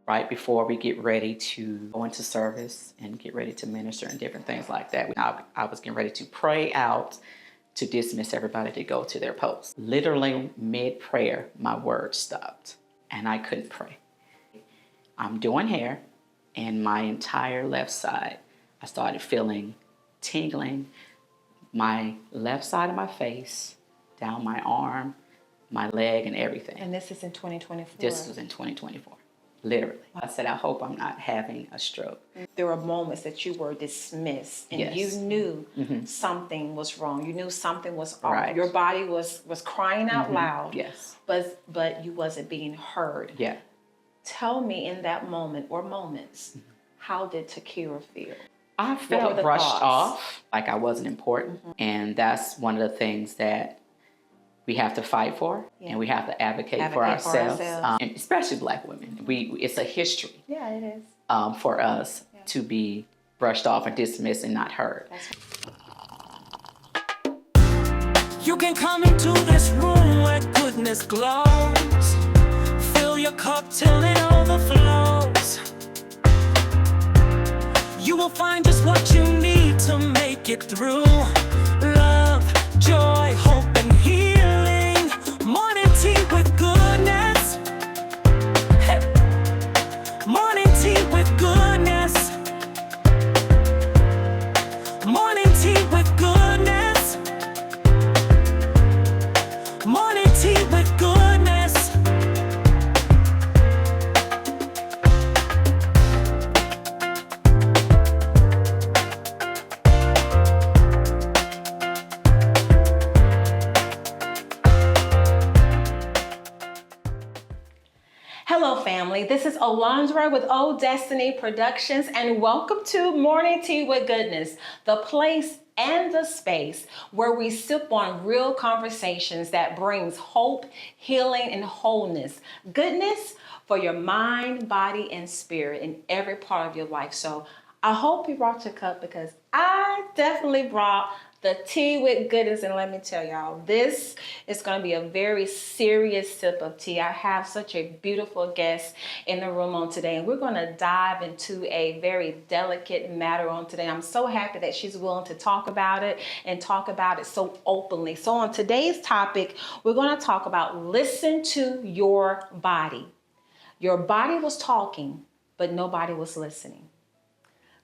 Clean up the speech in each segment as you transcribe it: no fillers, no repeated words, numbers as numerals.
right before we get ready to go into service and get ready to minister and different things like that. I was getting ready to pray out to dismiss everybody to go to their posts. Literally mid-prayer, my words stopped and I couldn't pray. I'm doing hair and my entire left side, I started feeling tingling, my left side of my face, down my arm, my leg and everything. And this is in 2024? This was in 2024, literally. I said, I hope I'm not having a stroke. There were moments that you were dismissed and Yes. you knew something was wrong. You knew something was off. Right. Your body was crying out loud. Yes. But you wasn't being heard. Yeah. Tell me in that moment or moments, how did Takirah feel? I What were felt the brushed thoughts? off, like I wasn't important. And that's one of the things that we have to fight for, and we have to advocate for ourselves. And especially Black women. It's a history Yeah, it is. for us to be brushed off and dismissed and not heard. You can come into this room where goodness glows. Fill your cup till it overflows. You will find just what you need to make it through. Love, joy, hope, and healing. Morning tea with goodness. Hey. Morning tea with goodness. Morning tea with goodness. Morning tea with goodness. Hello, family. This is Alondra with Old Destiny Productions, and welcome to Morning Tea with Goodness, the place and the space where we sip on real conversations that brings hope, healing, and wholeness. Goodness for your mind, body, and spirit in every part of your life. So I hope you brought your cup, because I definitely brought the tea with goodness. And let me tell y'all, this is going to be a very serious sip of tea. I have such a beautiful guest in the room on today, and we're going to dive into a very delicate matter on today. I'm so happy that she's willing to talk about it and talk about it so openly. So on today's topic, we're going to talk about listen to your body. Your body was talking, but nobody was listening.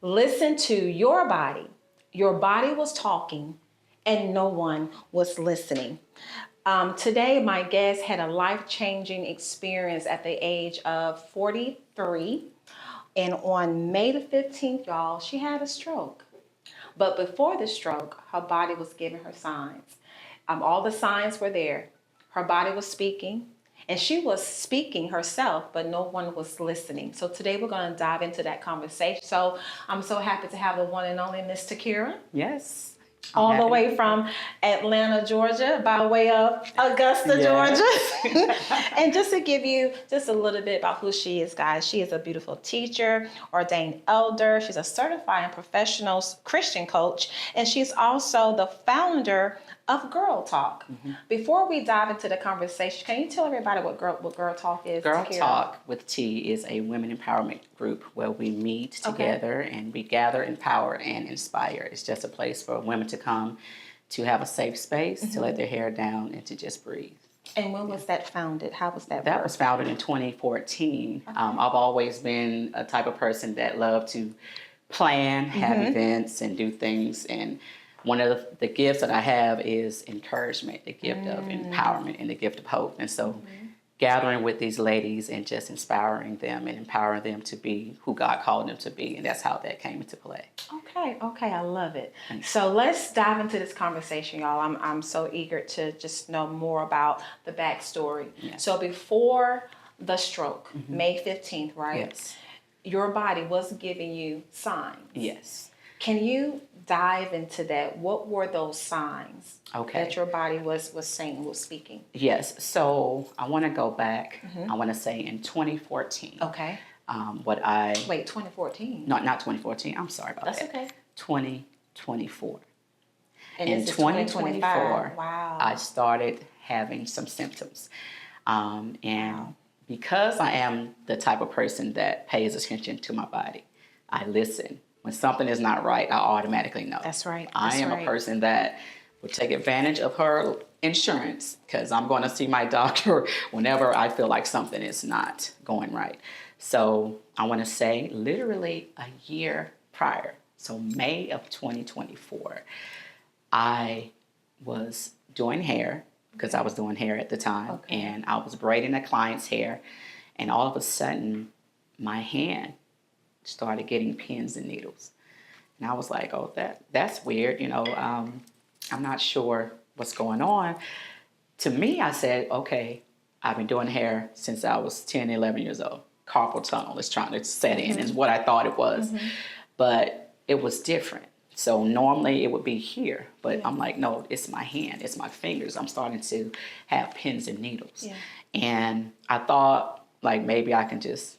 Listen to your body. Your body was talking and no one was listening. Today, my guest had a life-changing experience at the age of 43. And on May the 15th, y'all, she had a stroke. But before the stroke, her body was giving her signs. All the signs were there. Her body was speaking. And she was speaking herself, but no one was listening. So today we're going to dive into that conversation. So I'm so happy to have the one and only Miss Takirah. Yes. All the way from Atlanta, Georgia, by way of Augusta, Georgia. And just to give you just a little bit about who she is, guys, she is a beautiful teacher, ordained elder. She's a certified and professional Christian coach, and she's also the founder of Girl Talk. Before we dive into the conversation, can you tell everybody what Girl Talk is? Girl Takirah? Talk with T is a women empowerment group where we meet together and we gather, empower, and inspire. It's just a place for women to come to have a safe space, to let their hair down, and to just breathe. And when was that founded? How was that? That was founded in 2014. I've always been a type of person that loved to plan, have events, and do things. And one of the gifts that I have is encouragement, the gift of empowerment, and the gift of hope. And so gathering with these ladies and just inspiring them and empowering them to be who God called them to be. And that's how that came into play. Okay, I love it. So let's dive into this conversation, y'all. I'm so eager to just know more about the backstory. Yes. So before the stroke, May 15th, right? Yes. Your body was giving you signs. Yes. Can you dive into that? What were those signs that your body was saying, was speaking? Yes. So I want to go back. I want to say in 2014. Okay. Wait, 2014? No, not 2014. I'm sorry about that. That's okay. 2024. And in this is 2024, wow. I started having some symptoms. And because I am the type of person that pays attention to my body, I listen. When something is not right, I automatically know. That's right. I am a person that will take advantage of her insurance because I'm going to see my doctor whenever I feel like something is not going right. So I want to say literally a year prior, so May of 2024, I was doing hair because I was doing hair at the time, and I was braiding a client's hair, and all of a sudden my hand started getting pins and needles. And I was like, oh, that's weird. I'm not sure what's going on. To me, I said, okay, I've been doing hair since I was 10, 11 years old. Carpal tunnel is trying to set in, is what I thought it was. But it was different. So normally it would be here, but I'm like, no, it's my hand, it's my fingers. I'm starting to have pins and needles. And I thought like maybe I can just,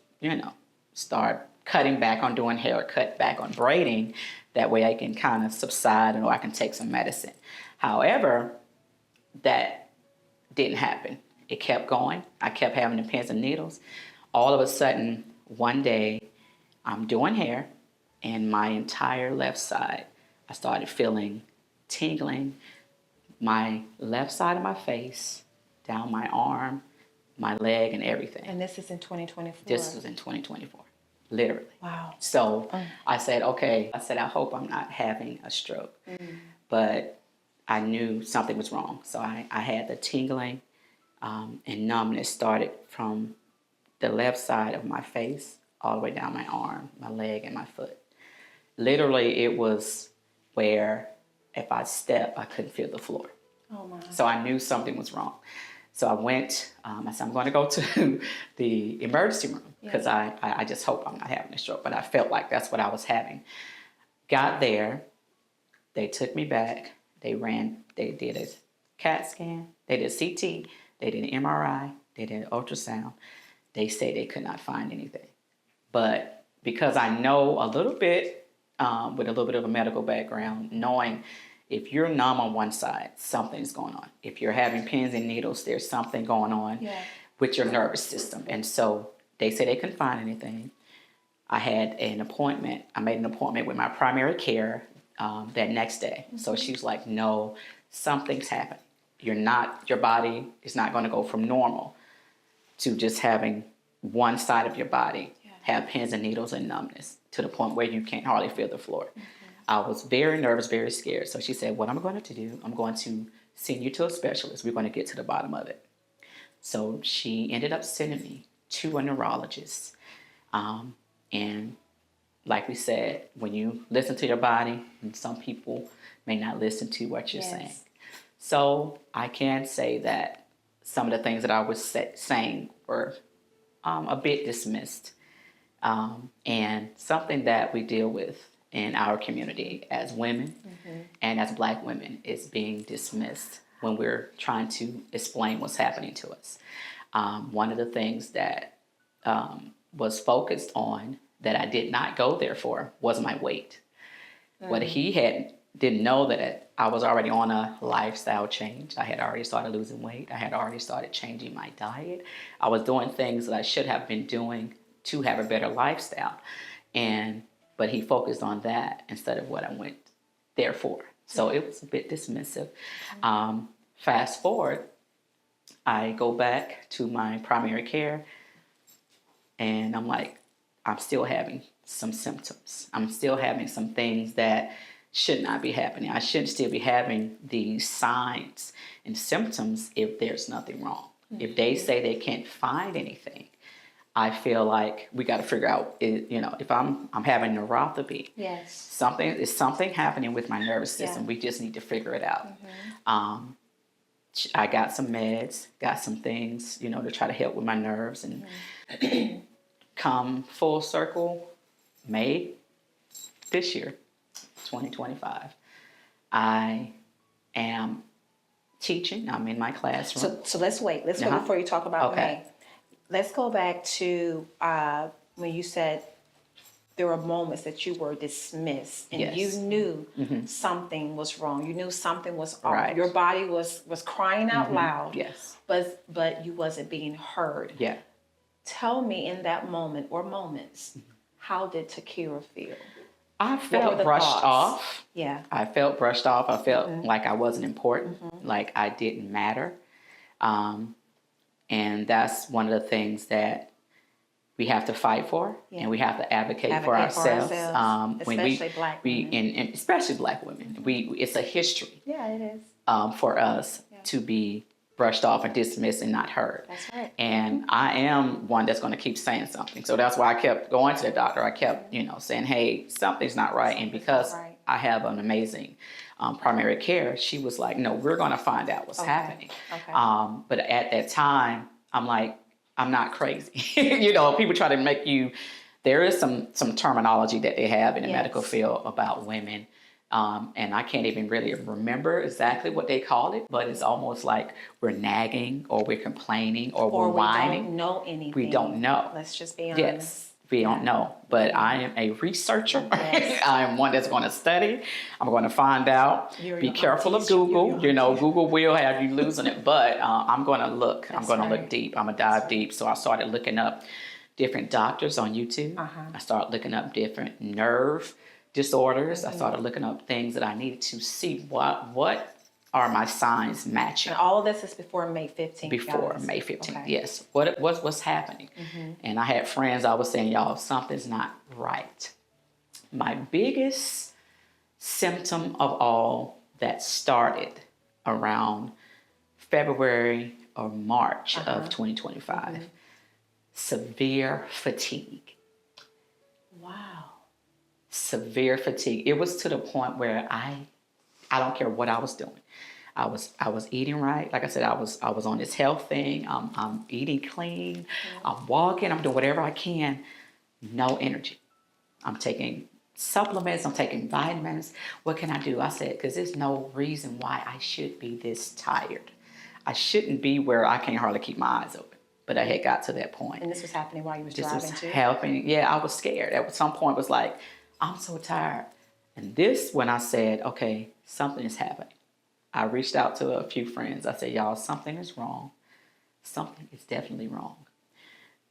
start cutting back on doing hair, cut back on braiding. That way I can kind of subside or I can take some medicine. However, that didn't happen. It kept going. I kept having the pins and needles. All of a sudden, one day, I'm doing hair, and my entire left side, I started feeling tingling. My left side of my face, down my arm, my leg, and everything. And this is in 2024? This was in 2024, literally. Wow. So I said, okay, I hope I'm not having a stroke. But I knew something was wrong. So I had the tingling and numbness started from the left side of my face all the way down my arm, my leg, and my foot. Literally, it was where if I stepped, I couldn't feel the floor. Oh my. So I knew something was wrong. So I went, I said, I'm going to go to the emergency room because I just hope I'm not having a stroke. But I felt like that's what I was having. Got there, they took me back. They did a CAT scan, they did CT, they did an MRI, they did an ultrasound. They say they could not find anything. But because I know a little bit, with a little bit of a medical background, knowing if you're numb on one side, something's going on. If you're having pins and needles, there's something going on with your nervous system. And so they say they couldn't find anything. I had an appointment. I made an appointment with my primary care that next day. So she was like, no, something's happening. Your body is not going to go from normal to just having one side of your body have pins and needles and numbness to the point where you can't hardly feel the floor. I was very nervous, very scared. So she said, what I'm going to do, I'm going to send you to a specialist. We're going to get to the bottom of it. So she ended up sending me to a neurologist. And like we said, when you listen to your body, and some people may not listen to what you're saying. So I can say that some of the things that I was saying were a bit dismissed. And something that we deal with in our community as women and as Black women is being dismissed when we're trying to explain what's happening to us. One of the things that was focused on that I did not go there for was my weight. What he didn't know that I was already on a lifestyle change. I had already started losing weight. I had already started changing my diet. I was doing things that I should have been doing to have a better lifestyle. But he focused on that instead of what I went there for. So it was a bit dismissive. Fast forward, I go back to my primary care and I'm like, I'm still having some symptoms. I'm still having some things that should not be happening. I shouldn't still be having these signs and symptoms if there's nothing wrong. If they say they can't find anything, I feel like we got to figure out, if I'm having neuropathy, something happening with my nervous system. We just need to figure it out. I got some meds, got some things, to try to help with my nerves, and come full circle, May this year, 2025, I am teaching. I'm in my classroom. So let's wait. Let's wait before you talk about May. Let's go back to when you said there were moments that you were dismissed and you knew something was wrong. You knew something was off. Right. Your body was crying out loud. Yes. But you wasn't being heard. Yeah. Tell me in that moment or moments, how did Takirah feel? I What were felt the brushed thoughts? off. Yeah. I felt brushed off. I felt like I wasn't important, like I didn't matter. And that's one of the things that we have to fight for, and we have to advocate for ourselves. Especially Black women. And especially Black women. It's a history Yeah, it is. for us to be brushed off and dismissed and not heard. That's right. And I am one that's going to keep saying something. So that's why I kept going to the doctor. I kept, saying, hey, something's not right. And because not right. I have an amazing primary care, she was like, no, we're going to find out what's happening. Okay. But at that time, I'm like, I'm not crazy. People try to make you, there is some terminology that they have in the medical field about women. And I can't even really remember exactly what they call it, but it's almost like we're nagging or we're complaining or we're whining. We don't know anything. We don't know. Let's just be honest. Yes, we don't know. But I am a researcher. Yes. I am one that's going to study. I'm going to find out. Be careful of Google. Google will have you losing it. But I'm going to look. I'm going to look deep. I'm going to dive deep. So I started looking up different doctors on YouTube. I started looking up different nerve disorders. I started looking up things that I needed to see what are my signs matching. And all of this is before May 15th. Before May 15th, yes. What's happening? And I had friends, I was saying, y'all, something's not right. My biggest symptom of all that started around February or March of 2025, severe fatigue. Wow. Severe fatigue. It was to the point where I don't care what I was doing. I was eating right. Like I said, I was on this health thing. I'm eating clean. I'm walking. I'm doing whatever I can. No energy. I'm taking supplements. I'm taking vitamins. What can I do? I said, because there's no reason why I should be this tired. I shouldn't be where I can't hardly keep my eyes open. But I had got to that point. And this was happening while you was driving too? This was happening. Yeah, I was scared. At some point, it was like, I'm so tired. And this, when I said, okay, something is happening. I reached out to a few friends. I said, y'all, something is wrong. Something is definitely wrong.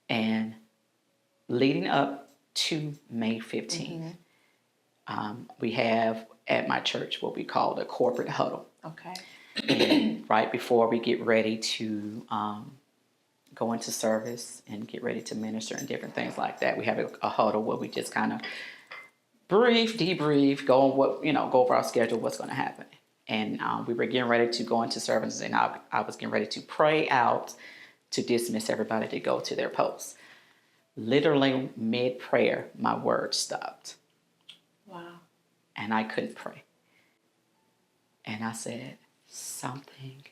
And leading up to May 15th, we have at my church what we call the corporate huddle. Okay. And right before we get ready to go into service and get ready to minister and different things like that, we have a huddle where we just kind of debrief, go over our schedule, what's going to happen. And we were getting ready to go into service, and I was getting ready to pray out to dismiss everybody to go to their posts. Literally mid-prayer, my words stopped. Wow. And I couldn't pray. And I said, something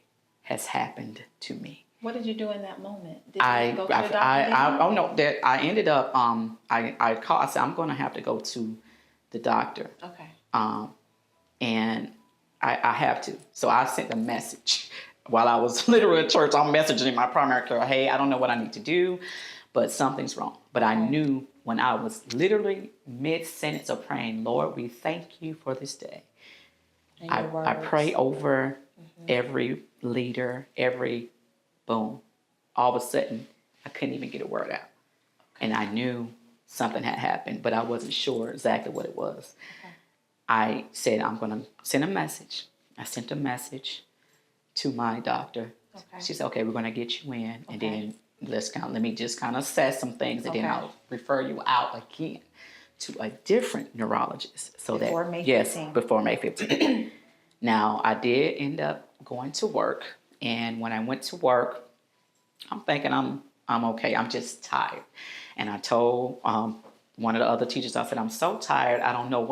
has happened to me. What did you do in that moment? Did you go to the doctor? I ended up, I called, I said, I'm going to have to go to the doctor. Okay. And I have to. So I sent a message while I was literally at church. I'm messaging my primary care, hey, I don't know what I need to do, but something's wrong. But I knew when I was literally mid-sentence of praying, Lord, we thank you for this day. I pray over every leader, every boom. All of a sudden, I couldn't even get a word out. And I knew something had happened, but I wasn't sure exactly what it was. Okay. I said, I'm going to send a message. I sent a message to my doctor. Okay. She said, okay, we're going to get you in, and then let me just kind of assess some things, and then I'll refer you out again to a different neurologist. So before May 15th. Yes, before May 15th. Now, I did end up going to work, and when I went to work, I'm thinking I'm okay. I'm just tired. And I told one of the other teachers, I said, I'm so tired. I don't know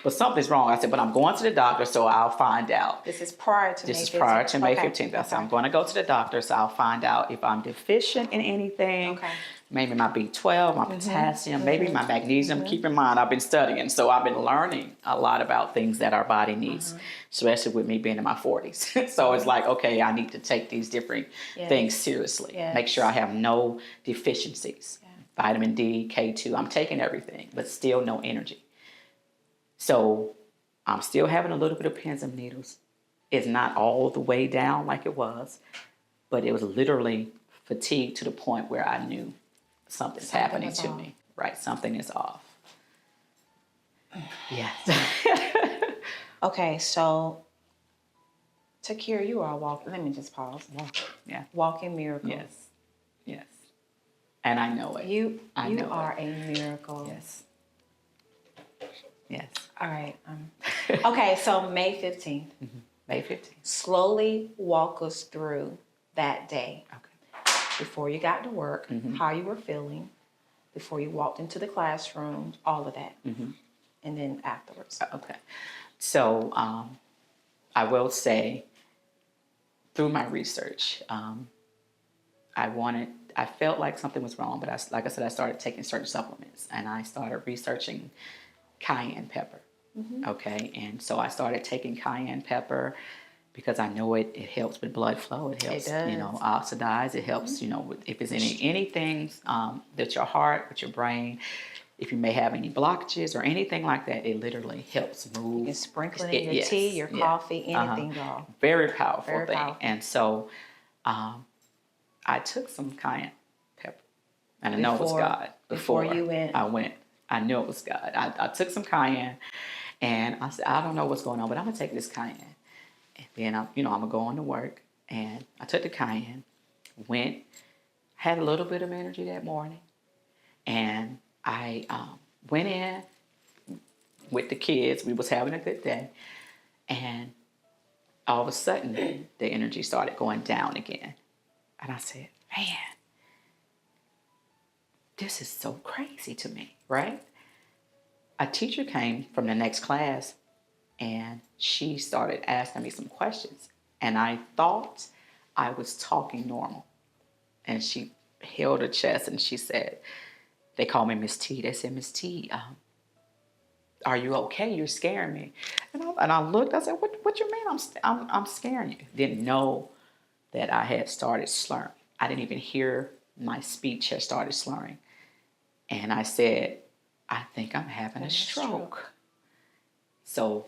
but something's wrong. I said, but I'm going to the doctor, so I'll find out. This is prior to May 15th. This is prior to May 15th. I said, I'm going to go to the doctor, so I'll find out if I'm deficient in anything. Okay. Maybe my B12, my potassium, maybe my magnesium. Keep in mind, I've been studying, so I've been learning a lot about things that our body needs, especially with me being in my 40s. So it's like, okay, I need to take these different things seriously. Yes. Make sure I have no deficiencies. Yeah. Vitamin D, K2, I'm taking everything, but still no energy. So I'm still having a little bit of pins and needles. It's not all the way down like it was, but it was literally fatigue to the point where I knew something's Something happening is to off. me. Right, something is off. Yes. Okay, so Takirah, you are a walking. Let me just pause. Yeah. Walking miracle. Yes. Yes. And I know it. You know are it. a miracle. Yes. Yes. All right. Okay, so May 15th. May 15th. Slowly walk us through that day. Okay. Before you got to work, how you were feeling, before you walked into the classroom, all of that. And then afterwards. Okay. So I will say, through my research, I felt like something was wrong, but like I said, I started taking certain supplements, and I started researching cayenne pepper. Okay, and so I started taking cayenne pepper because I know it helps with blood flow. It helps, oxidize. It helps, if there's anything that your heart, with your brain, if you may have any blockages or anything like that, it literally helps move. You can sprinkle it in your tea, your coffee, anything, y'all. Very powerful Very thing. powerful. And so I took some cayenne pepper, and I know it was God. Before you went. I knew it was God. I took some cayenne, and I said, I don't know what's going on, but I'm going to take this cayenne. And then, I'm going to go on to work. And I took the cayenne, had a little bit of energy that morning. And I went in with the kids. We was having a good day. And all of a sudden, the energy started going down again. And I said, man, this is so crazy to me, right? A teacher came from the next class, and she started asking me some questions. And I thought I was talking normal. And she held her chest and she said, they call me Miss T. They said, Miss T, are you okay? You're scaring me. And I looked, I said, what you mean I'm scaring you? Didn't know that I had started slurring. I didn't even hear my speech had started slurring. And I said, I think I'm having a stroke. So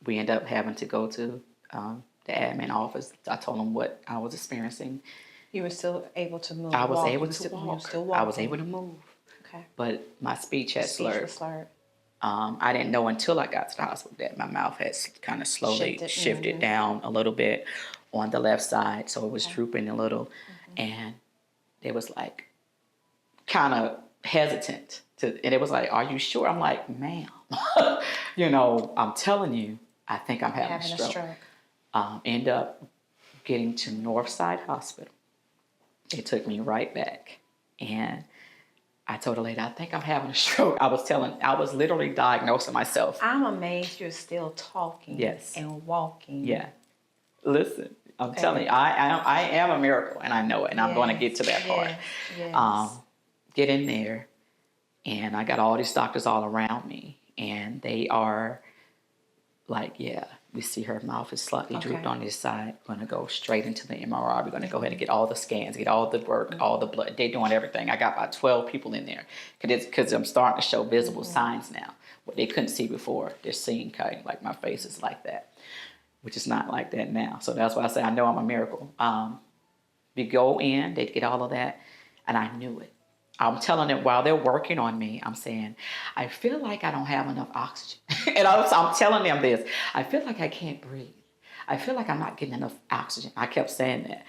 we ended up having to go to the admin office. I told them what I was experiencing. You were still able to move. I was able to walk. You were still walking. I was able to move. Okay. But my speech had slurred. slurred. I didn't know until I got to the hospital that my mouth had kind of slowly shifted down a little bit on the left side. So it was drooping a little. And it was like kind of hesitant. And it was like, are you sure? I'm like, ma'am, I'm telling you, I think I'm having a stroke. End up getting to Northside Hospital. They took me right back. And I told the lady, I think I'm having a stroke. I was literally diagnosing myself. I'm amazed you're still talking and walking. Yeah. Listen, I'm telling you, I am a miracle, and I know it, and I'm going to get to that part. Yes. Get in there, and I got all these doctors all around me, and they are like, yeah, we see her mouth is slightly drooped on this side. We're going to go straight into the MRI. We're going to go ahead and get all the scans, get all the work, all the blood. They're doing everything. I got about 12 people in there because I'm starting to show visible signs now. What they couldn't see before, they're seeing kind of like my face is like that, which is not like that now. So that's why I say I know I'm a miracle. We go in, they get all of that, and I knew it. I'm telling them while they're working on me, I'm saying, I feel like I don't have enough oxygen. And I'm telling them this. I feel like I can't breathe. I feel like I'm not getting enough oxygen. I kept saying that.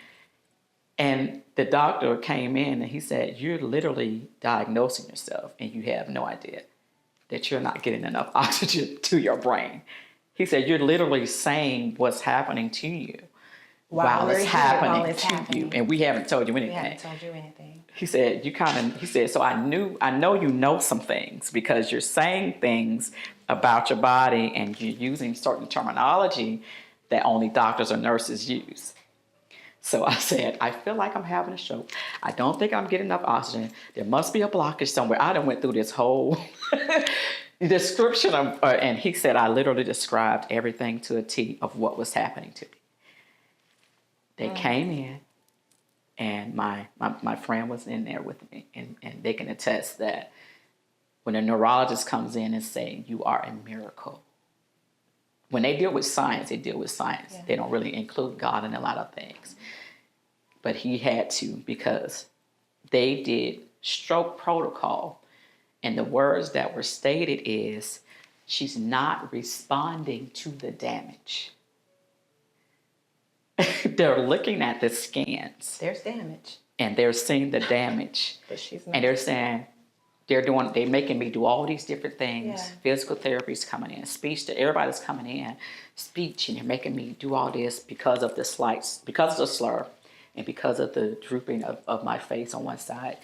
And the doctor came in and he said, you're literally diagnosing yourself and you have no idea that you're not getting enough oxygen to your brain. He said, you're literally saying what's happening to you while it's happening to you. And we haven't told you anything. We haven't told you anything. He said, so I know you know some things because you're saying things about your body and you're using certain terminology that only doctors or nurses use. So I said, I feel like I'm having a stroke. I don't think I'm getting enough oxygen. There must be a blockage somewhere. I done went through this whole description of, and he said, I literally described everything to a T of what was happening to me. They came in. And my friend was in there with me, and they can attest that when a neurologist comes in and saying, you are a miracle, when they deal with science, they deal with science. Yeah. They don't really include God in a lot of things. But he had to because they did stroke protocol. And the words that were stated is, she's not responding to the damage. They're looking at the scans. There's damage. And they're seeing the damage. But she's not. And they're saying, they're making me do all these different things. Yeah. Physical therapy's coming in, everybody's coming in, speech, and they're making me do all this because of the slights, because of the slur, and because of the drooping of my face on one side.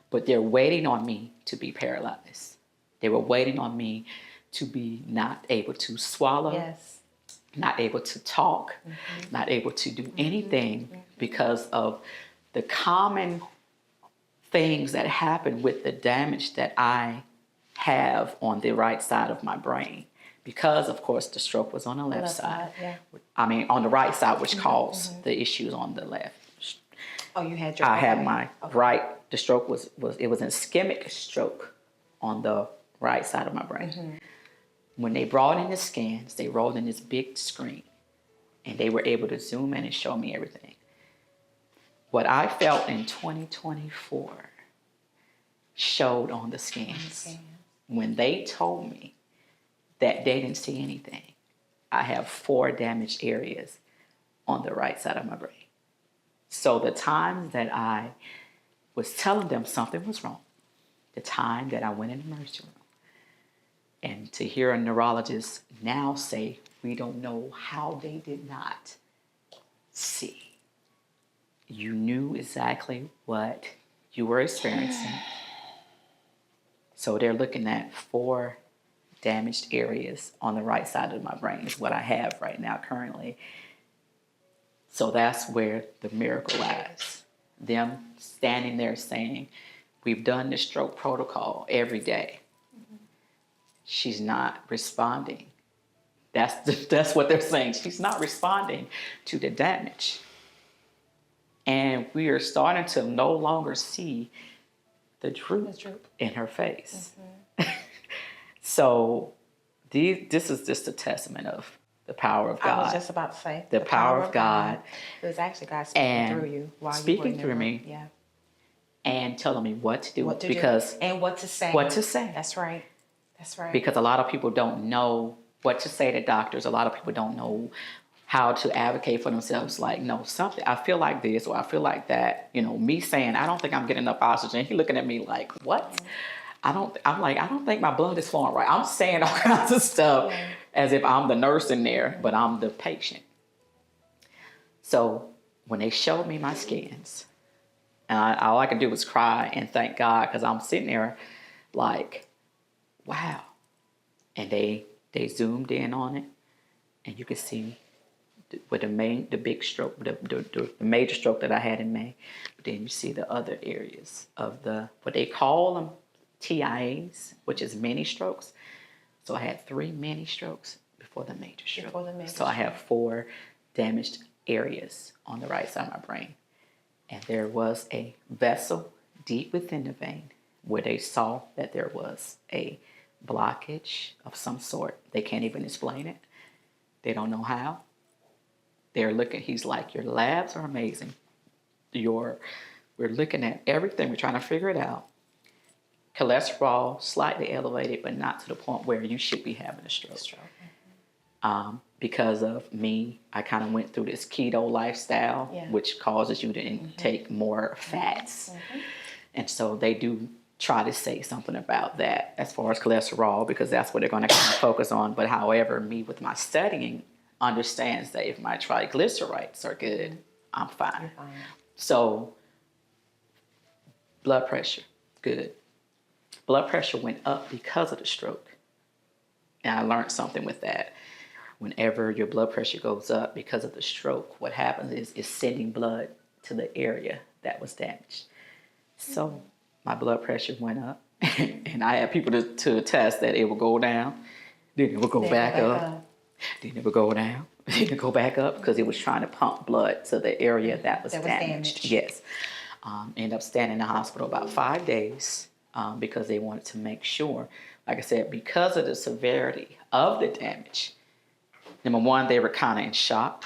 But they're waiting on me to be paralyzed. They were waiting on me to be not able to swallow, Yes. not able to talk, not able to do anything because of the common things that happen with the damage that I have on the right side of my brain. Because, of course, the stroke was on the left side. Yeah. I mean, on the right side, which caused the issues on the left. Oh, you had your. I had my right, the stroke was an ischemic stroke on the right side of my brain. When they brought in the scans, they rolled in this big screen and they were able to zoom in and show me everything. What I felt in 2024 showed on the scans. When they told me that they didn't see anything, I have 4 damaged areas on the right side of my brain. So the time that I was telling them something was wrong, the time that I went in the emergency room, and to hear a neurologist now say, we don't know how they did not see. You knew exactly what you were experiencing. So they're looking at 4 damaged areas on the right side of my brain is what I have right now currently. So that's where the miracle lies. Them standing there saying, we've done the stroke protocol every day. She's not responding. That's what they're saying. She's not responding to the damage. And we are starting to no longer see the droop in her face. So this is just a testament of the power of God. I was just about to say. The power of God. It was actually God speaking through you while speaking you were in through me. Yeah. And telling me what to do. What to because do. And what to say. What to say. That's right. That's right. Because a lot of people don't know what to say to doctors. A lot of people don't know how to advocate for themselves. Like, no, something, I feel like this or I feel like that. You know, me saying, I don't think I'm getting enough oxygen. He looking at me like, what? I don't think my blood is flowing right. I'm saying all kinds of stuff as if I'm the nurse in there, but I'm the patient. So when they showed me my scans, and all I could do was cry and thank God, because I'm sitting there like, wow. And they zoomed in on it, and you could see with the big stroke, the major stroke that I had in May. But then you see the other areas of what they call them TIAs, which is mini strokes. So I had 3 mini strokes before the major stroke. So I have 4 damaged areas on the right side of my brain. And there was a vessel deep within the vein where they saw that there was a blockage of some sort. They can't even explain it. They don't know how. They're looking, he's like, your labs are amazing. We're looking at everything. We're trying to figure it out. Cholesterol slightly elevated, but not to the point where you should be having a stroke. Because of me, I kind of went through this keto lifestyle, which causes you to intake more fats. And so they do try to say something about that as far as cholesterol, because that's what they're going to kind of focus on. But however, me with my studying understands that if my triglycerides are good, I'm fine. You're fine. So blood pressure, good. Blood pressure went up because of the stroke. And I learned something with that. Whenever your blood pressure goes up because of the stroke, what happens is it's sending blood to the area that was damaged. So my blood pressure went up, and I had people to attest that it would go down, then it would go back up, then it would go down, then it would go back up, because it was trying to pump blood to the area that was damaged. Yes. Ended up staying in the hospital about 5 days because they wanted to make sure, like I said, because of the severity of the damage. Number one, they were kind of in shock.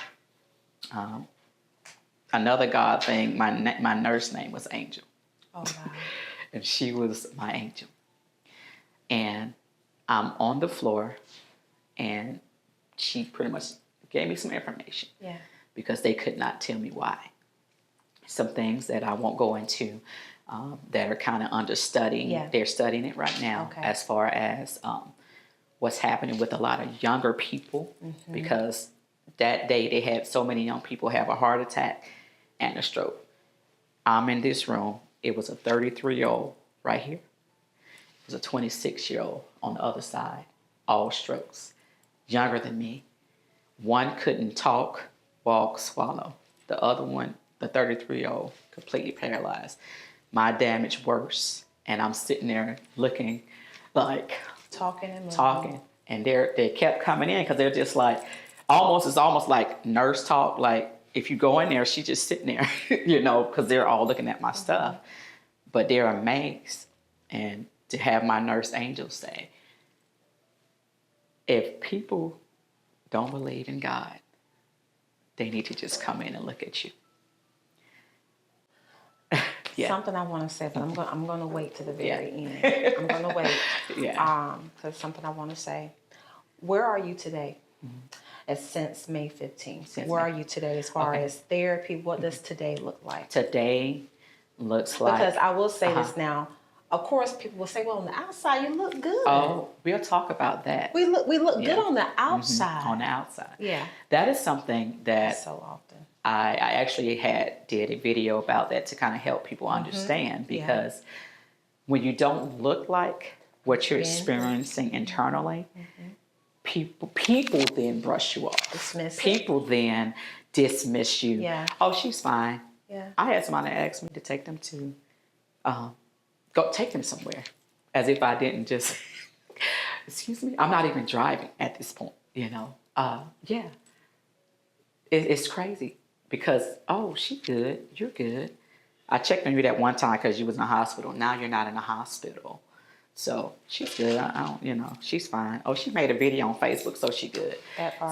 Another God thing, my nurse name was Angel. Oh, wow. And she was my angel. And I'm on the floor, and she pretty much gave me some information. Yeah. Because they could not tell me why. Some things that I won't go into that are kind of under studying. Yeah. They're studying it right now as far as what's happening with a lot of younger people, because that day they had so many young people have a heart attack and a stroke. I'm in this room. It was a 33-year-old right here. It was a 26-year-old on the other side, all strokes, younger than me. One couldn't talk, walk, swallow. The other one, the 33-year-old, completely paralyzed. My damage worse, and I'm sitting there looking like Talking and moving. talking, and they kept coming in because they're just like it's almost like nurse talk. Like if you go in there, she's just sitting there, because they're all looking at my stuff, but they're amazed. And to have my nurse angel say, if people don't believe in God, they need to just come in and look at you. Yeah. Something I want to say, but I'm going to wait to the very end. I'm going to wait. Yeah. Because something I want to say. Where are you today? Since May 15th. Where are you today as far as therapy? What does today look like? Today looks like... Because I will say this now. Of course, people will say, well, on the outside, you look good. Oh, we'll talk about that. We look good on the outside. On the outside. Yeah. That is something that so often. I actually did a video about that to kind of help people understand, because when you don't look like what you're experiencing internally, people then brush you off. Dismiss it. People then dismiss you. Yeah. Oh, she's fine. Yeah. I had somebody ask me to take them to, take them somewhere, as if I didn't just, excuse me, I'm not even driving at this point, Yeah. It's crazy. Because, oh, she good, you're good. I checked on you that one time because you was in the hospital. Now you're not in the hospital. So she's good. I don't, she's fine. Oh, she made a video on Facebook, so she good.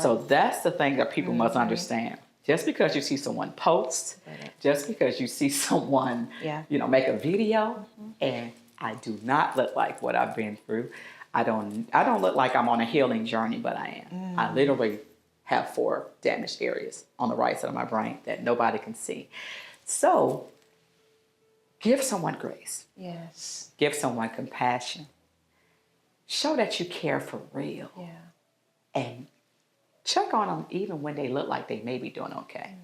So that's the thing that people must understand. Just because you see someone post, just because you see someone, make a video, and I do not look like what I've been through. I don't look like I'm on a healing journey, but I am. I literally have 4 damaged areas on the right side of my brain that nobody can see. So give someone grace. Yes. Give someone compassion. Show that you care for real. Yeah. And check on them even when they look like they may be doing okay.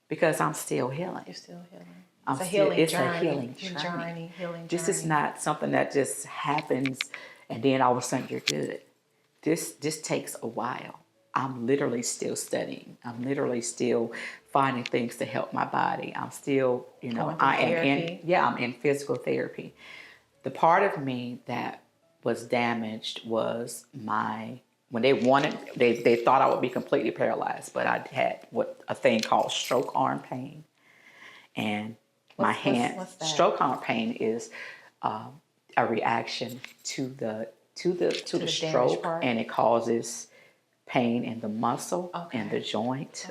Because I'm still healing. You're still healing. It's a healing journey. This is not something that just happens and then all of a sudden you're good. This takes a while. I'm literally still studying. I'm literally still finding things to help my body. I'm still, I'm in physical therapy. The part of me that was damaged was when they thought I would be completely paralyzed, but I had a thing called stroke arm pain. And my hand, what's that? Stroke arm pain is a reaction to the stroke, and it causes pain in the muscle and the joint.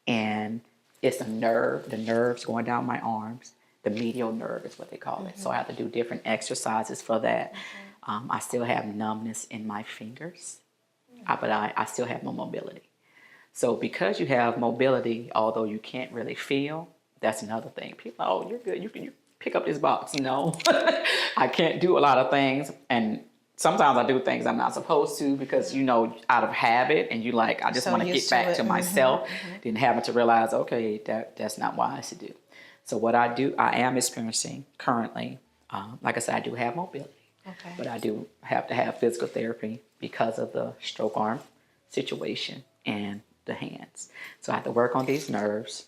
And it's a nerve, the nerves going down my arms. The medial nerve is what they call it. So I have to do different exercises for that. I still have numbness in my fingers, but I still have no mobility. So because you have mobility, although you can't really feel, that's another thing. People, oh, you're good. You can pick up this box. No, I can't do a lot of things. And sometimes I do things I'm not supposed to because, out of habit, and you I just want to get back to myself. Then having to realize, okay, that's not wise to do. So what I do, I am experiencing currently, like I said, I do have mobility. Okay. But I do have to have physical therapy because of the stroke arm situation and the hands. So I have to work on these nerves.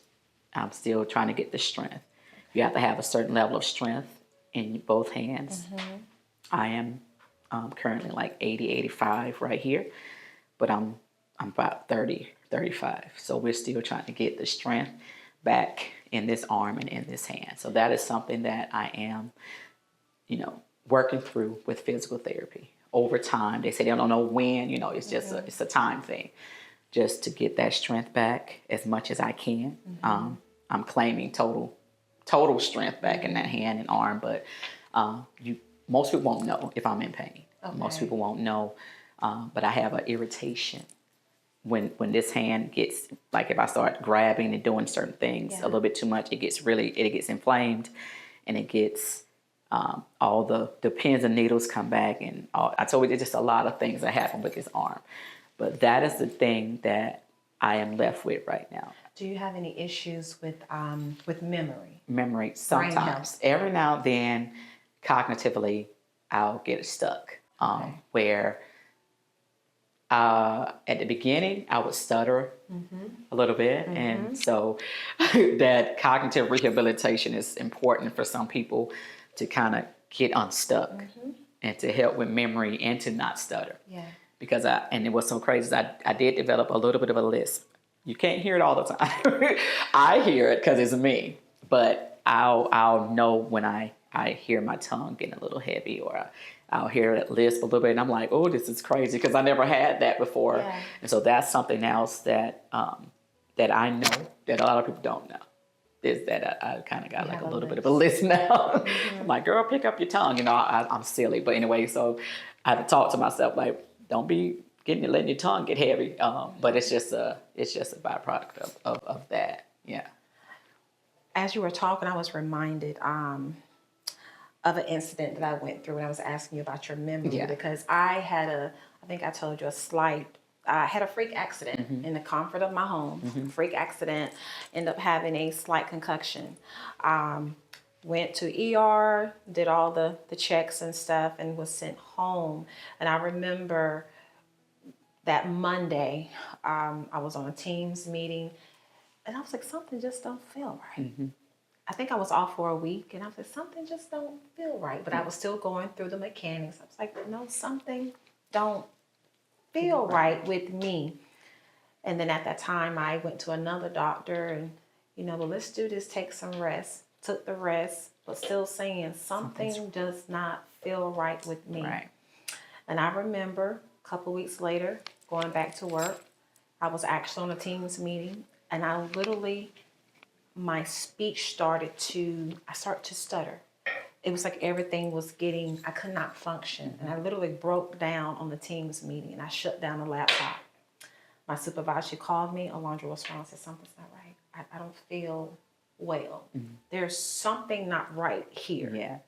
I'm still trying to get the strength. You have to have a certain level of strength in both hands. I am currently 80, 85 right here, but I'm about 30, 35. So we're still trying to get the strength back in this arm and in this hand. So that is something that I am, working through with physical therapy over time. They say they don't know when, it's just it's a time thing, just to get that strength back as much as I can. I'm claiming total total strength back in that hand and arm. But most people won't know if I'm in pain. Okay. Most people won't know. But I have an irritation when this hand gets, like if I start grabbing and doing certain things a little bit too much, it gets inflamed, and it gets all the pins and needles come back, and I told you there's just a lot of things that happen with this arm. But that is the thing that I am left with right now. Do you have any issues with memory? Memory, sometimes. Every now and then, cognitively, I'll get it stuck. Where at the beginning, I would stutter a little bit. And so that cognitive rehabilitation is important for some people to kind of get unstuck and to help with memory and to not stutter. Yeah. Because and it was so crazy, I did develop a little bit of a lisp. You can't hear it all the time. I hear it because it's me, but I'll know when I hear my tongue getting a little heavy, or I'll hear it lisp a little bit, and I'm like, oh, this is crazy, because I never had that before. Yeah. And so that's something else that that I know that a lot of people don't know, is that I kind of got like a little bit of a lisp now. I'm like, girl, pick up your tongue. You know, I'm silly. But anyway, so I have to talk to myself, like, don't be letting your tongue get heavy. But it's just a byproduct of that. Yeah. As you were talking, I was reminded of an incident that I went through when I was asking you about your memory, because I had I think I told you I had a freak accident in the comfort of my home. Freak accident, ended up having a slight concussion. Went to ER, did all the checks and stuff, and was sent home. And I remember that Monday, I was on a Teams meeting, and I was like, something just don't feel right. I think I was off for a week, and I was like, something just don't feel right. But I was still going through the mechanics. I was like, no, something don't feel right with me. And then at that time, I went to another doctor, and, well, let's do this, take some rest. Took the rest, but still saying something does not feel right with me. Right. And I remember a couple weeks later, going back to work, I was actually on a Teams meeting, and I literally, my speech started to stutter. It was like everything was I could not function. And I literally broke down on the Teams meeting, and I shut down the laptop. My supervisor called me, Alondra was wrong, said, something's not right. I don't feel well. There's something not right here. Yeah.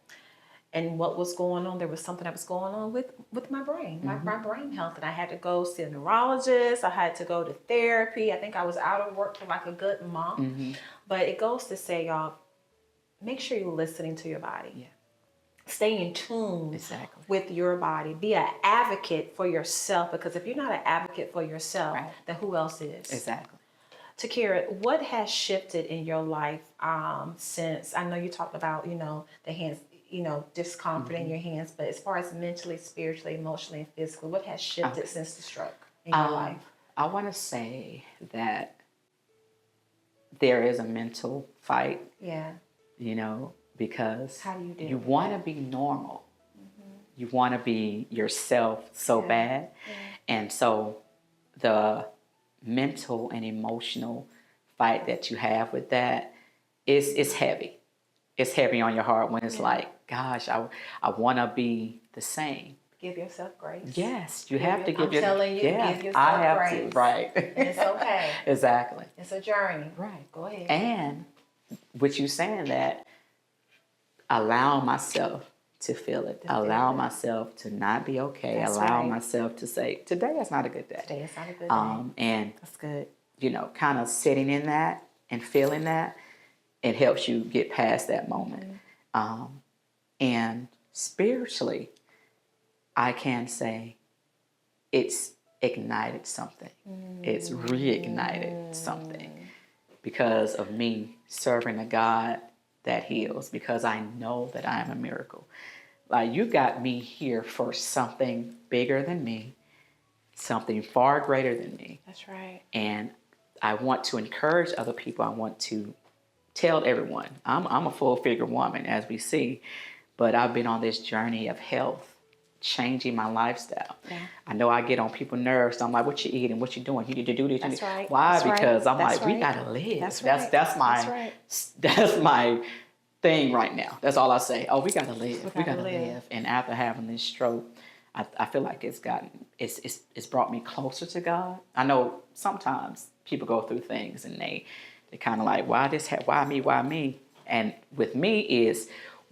And what was going on? There was something that was going on with my brain, my brain health. And I had to go see a neurologist. I had to go to therapy. I think I was out of work for like a good month. But it goes to say, y'all, make sure you're listening to your body. Yeah. Stay in tune with your body. Be an advocate for yourself, because if you're not an advocate for yourself, then who else is? Exactly. Takirah, what has shifted in your life since, I know you talked about, the hands, discomfort in your hands, but as far as mentally, spiritually, emotionally, and physically, what has shifted since the stroke in your life? I want to say that there is a mental fight. Yeah. Because how do you want to be normal. You want to be yourself so bad. Yeah. And so the mental and emotional fight that you have with that is heavy. It's heavy on your heart when it's like, gosh, I want to be the same. Give yourself grace. Yes, you have to give yourself grace. I'm telling you, give yourself I have grace. To, right. It's okay. Exactly. It's a journey. Right. Go ahead. And with you saying that, allow myself to feel it. Allow myself to not be okay. Allow myself to say, today is not a good day. Today is not a good day. And that's good. Kind of sitting in that and feeling that, it helps you get past that moment. And spiritually, I can say it's ignited something. It's reignited something because of me serving a God that heals, because I know that I am a miracle. Like, you got me here for something bigger than me, something far greater than me. That's right. And I want to encourage other people. I want to tell everyone, I'm a full-figure woman, as we see, but I've been on this journey of health, changing my lifestyle. Yeah. I know I get on people's nerves. So I'm like, what you eating? What you doing? You need to do this. That's right. Why? That's because right. I'm That's like, right. we gotta live. That's right. That's my thing right now. That's all I say. Oh, we gotta live. We gotta live. live. And after having this stroke, I feel like it's brought me closer to God. I know sometimes people go through things and they kind of like, why me? And with me is,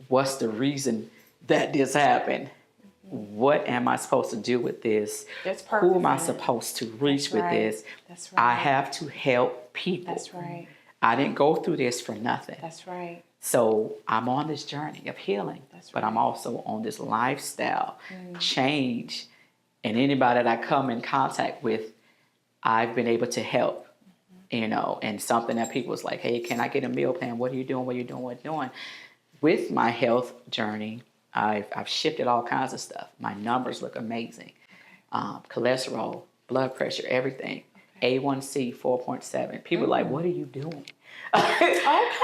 what's the reason that this happened? What am I supposed to do with this? Who am I supposed to reach with this? That's right. I have to help people. That's right. I didn't go through this for nothing. That's right. So I'm on this journey of healing, but I'm also on this lifestyle change. And anybody that I come in contact with, I've been able to help, you know, and something that people was like, hey, can I get a meal plan? What are you doing? What are you doing? What are you doing? With my health journey, I've shifted all kinds of stuff. My numbers look amazing. Cholesterol, blood pressure, everything. A1C 4.7. People are like, what are you doing?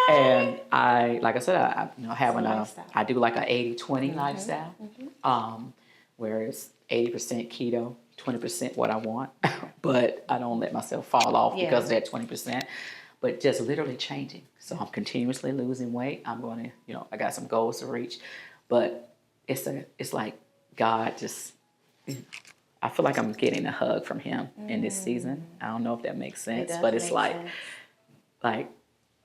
And like I said, I do like a 80-20 lifestyle, where it's 80% keto, 20% what I want, but I don't let myself fall off because of that 20%, but just literally changing. So I'm continuously losing weight. I'm going to, you know, I got some goals to reach, but it's like God just, I feel like I'm getting a hug from him in this season. I don't know if that makes sense, but it's like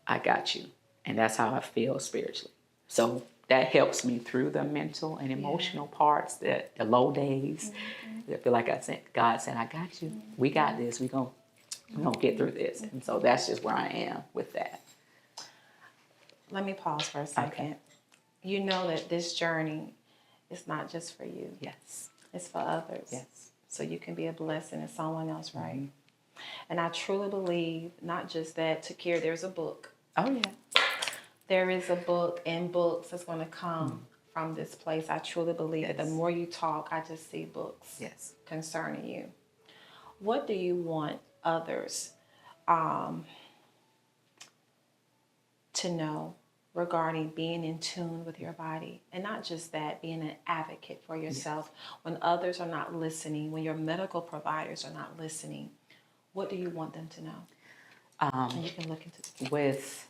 I got you. And that's how I feel spiritually. So that helps me through the mental and emotional parts, the low days. I feel like God said, I got you. We got this. We're gonna get through this. And so that's just where I am with that. Let me pause for a second. Okay. You know that this journey is not just for you. Yes. It's for others. Yes. So you can be a blessing to someone else, right? And I truly believe, not just that, Takirah, there's a book. Oh, yeah. There is a book and books that's going to come from this place. I truly believe that the more you talk, I just see books concerning you. What do you want others to know regarding being in tune with your body? And not just that, being an advocate for yourself. When others are not listening, when your medical providers are not listening, what do you want them to know? And you can look into with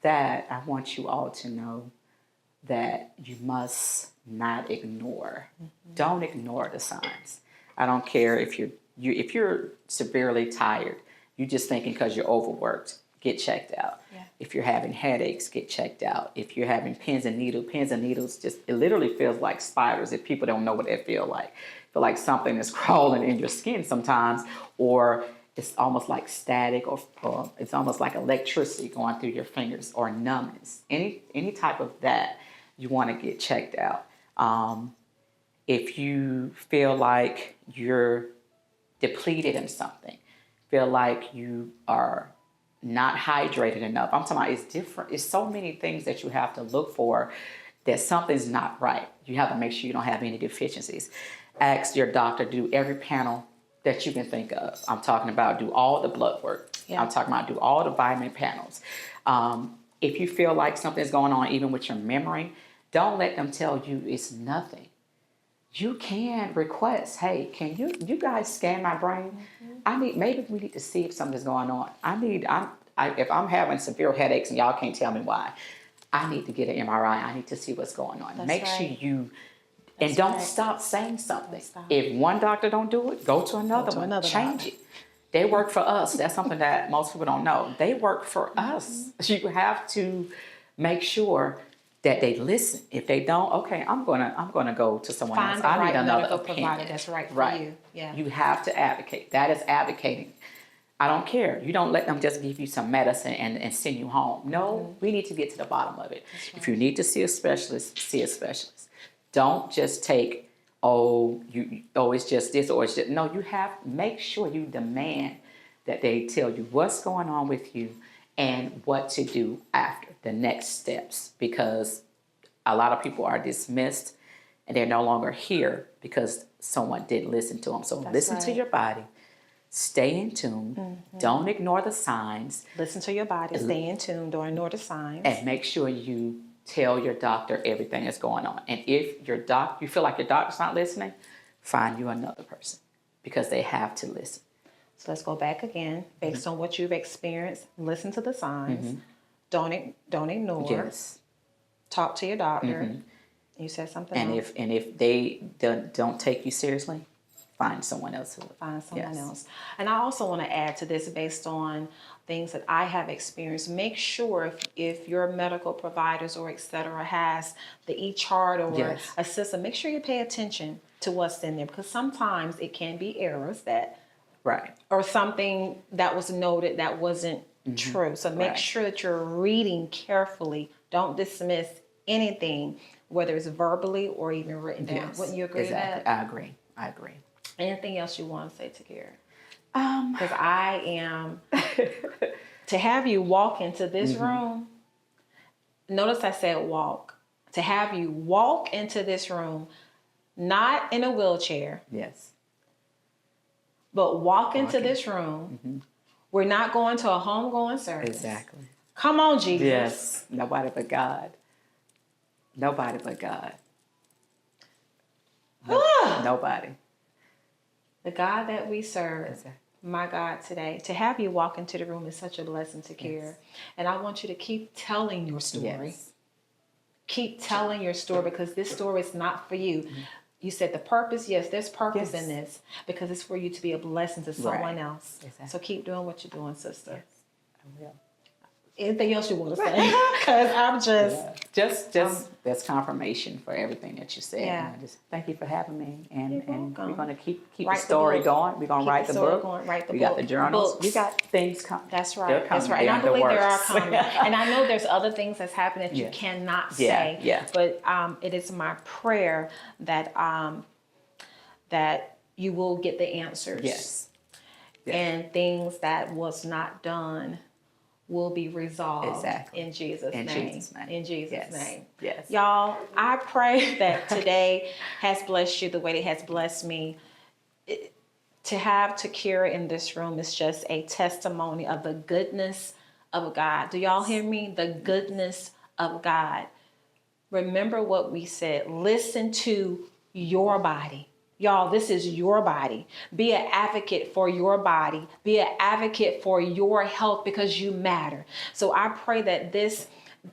that, I want you all to know that you must not ignore. Don't ignore the signs. I don't care if you're severely tired. You're just thinking because you're overworked, get checked out. Yeah. If you're having headaches, get checked out. If you're having pins and needles, just it literally feels like spiders. If people don't know what they feel like something is crawling in your skin sometimes, or it's almost like static, or it's almost like electricity going through your fingers, or numbness. Any type of that, you want to get checked out. If you feel like you're depleted in something, feel like you are not hydrated enough. I'm talking about it's different. It's so many things that you have to look for that something's not right. You have to make sure you don't have any deficiencies. Ask your doctor to do every panel that you can think of. I'm talking about do all the blood work. Yeah. I'm talking about do all the vitamin panels. If you feel like something's going on, even with your memory, don't let them tell you it's nothing. You can request, hey, can you guys scan my brain? Maybe we need to see if something's going on. If I'm having severe headaches and y'all can't tell me why, I need to get an MRI. I need to see what's going on. Make sure you, and don't stop saying something. If one doctor don't do it, go to another one. Change it. They work for us. That's something that most people don't know. They work for us. You have to make sure that they listen. If they don't, okay, I'm gonna go to someone else. I need another opinion. That's right for you. Yeah. You have to advocate. That is advocating. I don't care. You don't let them just give you some medicine and send you home. No, we need to get to the bottom of it. Right. If you need to see a specialist, see a specialist. Don't just take, it's just this, or it's just, no, you have, make sure you demand that they tell you what's going on with you and what to do after, the next steps, because a lot of people are dismissed and they're no longer here because someone didn't listen to them. So listen to your body, stay in tune, don't ignore the signs. Listen to your body, stay in tune, don't ignore the signs. And make sure you tell your doctor everything that's going on. And if you feel like your doctor's not listening, find you another person, because they have to listen. So let's go back again. Based on what you've experienced, listen to the signs. Don't ignore. Yes. Talk to your doctor. You said something else. If they don't take you seriously, find someone else. Find someone else. And I also want to add to this based on things that I have experienced. Make sure if your medical providers or et cetera has the e-chart or a system, make sure you pay attention to what's in there, because sometimes it can be errors that or something that was noted that wasn't true. So make sure that you're reading carefully. Don't dismiss anything, whether it's verbally or even written down. Wouldn't you agree with that? I agree. Anything else you want to say, Takirah? Because I am, to have you walk into this room, notice I said walk. To have you walk into this room, not in a wheelchair. Yes. But walk into this room. We're not going to a homegoing service. Exactly. Come on, Jesus. Yes. Nobody but God. Nobody but God. Nobody. The God that we serve, Exactly. my God, today, to have you walk into the room is such a blessing, Takirah. And I want you to keep telling your story. Yes. Keep telling your story, because this story is not for you. You said the purpose, yes, there's purpose in this, because it's for you to be a blessing to someone else. Exactly. So keep doing what you're doing, sister. Yes, I will. Anything else you want to say? Because I'm just that's confirmation for everything that you said. Yeah. And I just thank you for having me. And we're going to keep the Write the story book. going. We're going to write the book. We got the journals. Books. We got things coming. That's right. They're coming. That's right. And I They're in the believe there are works. coming. And I know there's other things that's happening that you cannot say. Yeah. But it is my prayer that that you will get the answers. Yes. And things that was not done will be resolved in Jesus' name. In Jesus' name. Yes. Y'all, I pray that today has blessed you the way it has blessed me. To have Takirah in this room is just a testimony of the goodness of God. Do y'all hear me? The goodness of God. Remember what we said. Listen to your body. Y'all, this is your body. Be an advocate for your body. Be an advocate for your health, because you matter. So I pray that this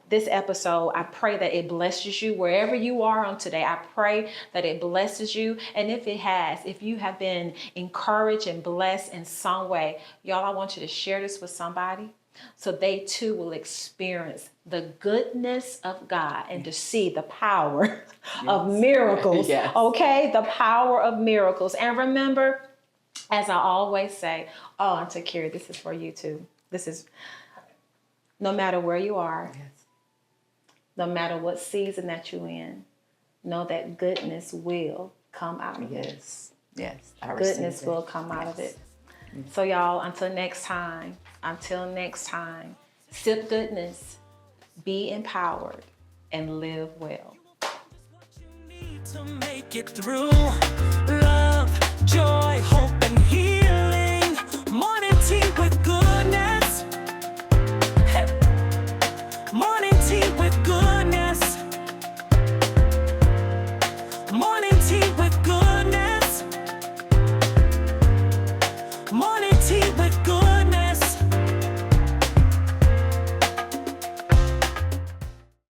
episode, I pray that it blesses you wherever you are on today. I pray that it blesses you. And if you have been encouraged and blessed in some way, y'all, I want you to share this with somebody, so they too will experience the goodness of God and to see the power of miracles. Okay? The power of miracles. And remember, as I always say, and Takirah, this is for you too. This is no matter where you are, no matter what season that you're in, know that goodness will come out of it. Yes. Goodness will come out of it. So y'all, until next time, sip goodness, be empowered, and live well. To make it through, love, joy,